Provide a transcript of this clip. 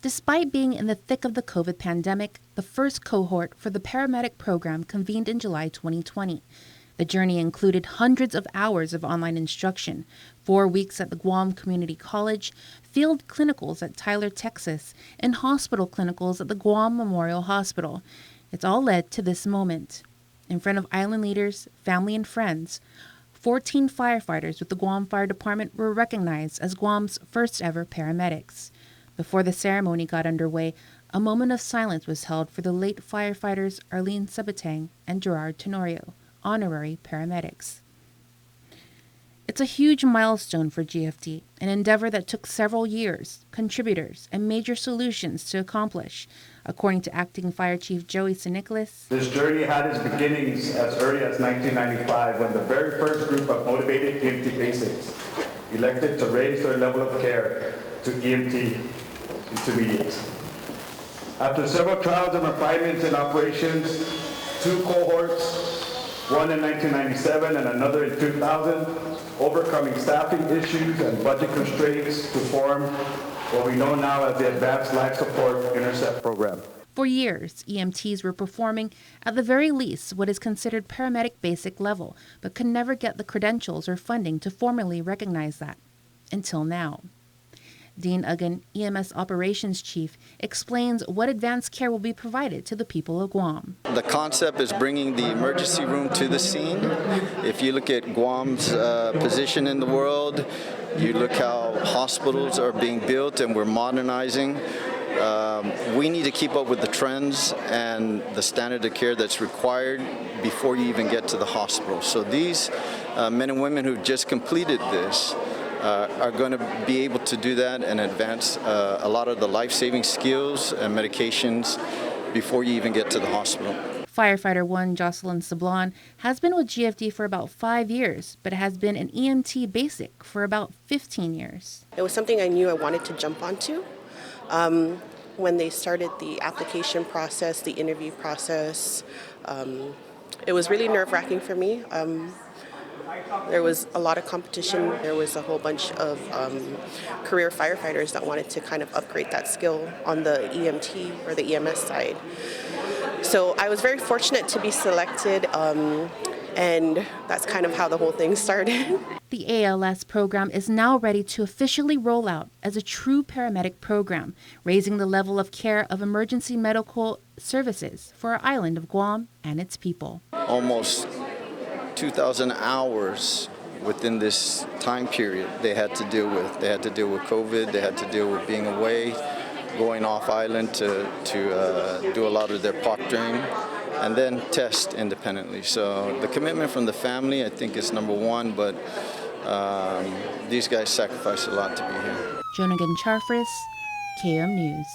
Despite being in the thick of the COVID pandemic, the first cohort for the paramedic program convened in July 2020. The journey included hundreds of hours of online instruction, 4 weeks at the Guam Community College, field clinicals at Tyler, Texas, and hospital clinicals at the Guam Memorial Hospital. It's all led to this moment. In front of island leaders, family, and friends, 14 firefighters with the Guam Fire Department were recognized as Guam's first ever paramedics. Before the ceremony got underway, a moment of silence was held for the late firefighters Arlene Sabatang and Gerard Tenorio, honorary paramedics. It's a huge milestone for GFD, an endeavor that took several years, contributors, and major solutions to accomplish. According to Acting Fire Chief Joey Sinicholas, this journey had its beginnings as early as 1995 when the very first group of motivated EMT basics elected to raise their level of care to EMT intermediates. After several trials and refinements in operations, 2 cohorts, one in 1997 and another in 2000, overcoming staffing issues and budget constraints to form what we know now as the Advanced Life Support Intercept Program. For years, EMTs were performing at the very least what is considered paramedic basic level, but could never get the credentials or funding to formally recognize that. Until now. Dean Uggan, EMS Operations Chief, explains what advanced care will be provided to the people of Guam. The concept is bringing the emergency room to the scene. If you look at Guam's position in the world, you look how hospitals are being built and we're modernizing. We need to keep up with the trends and the standard of care that's required before you even get to the hospital. So these men and women who've just completed this are going to be able to do that and advance a lot of the life-saving skills and medications before you even get to the hospital. Firefighter 1 Jocelyn Sablon has been with GFD for about 5 years, but has been an EMT basic for about 15 years. It was something I knew I wanted to jump onto. When they started the application process, the interview process, it was really nerve-wracking for me. There was a lot of competition. There was a whole bunch of career firefighters that wanted to kind of upgrade that skill on the EMT or the EMS side. So I was very fortunate to be selected, and that's kind of how the whole thing started. The ALS program is now ready to officially roll out as a true paramedic program, raising the level of care of emergency medical services for our island of Guam and its people. Almost 2,000 hours within this time period they had to deal with. They had to deal with COVID, they had to deal with being away, going off island to do a lot of their proctoring, and then test independently. So the commitment from the family, I think, is number one, but these guys sacrifice a lot to be here. Jonagan Charfris, KM News.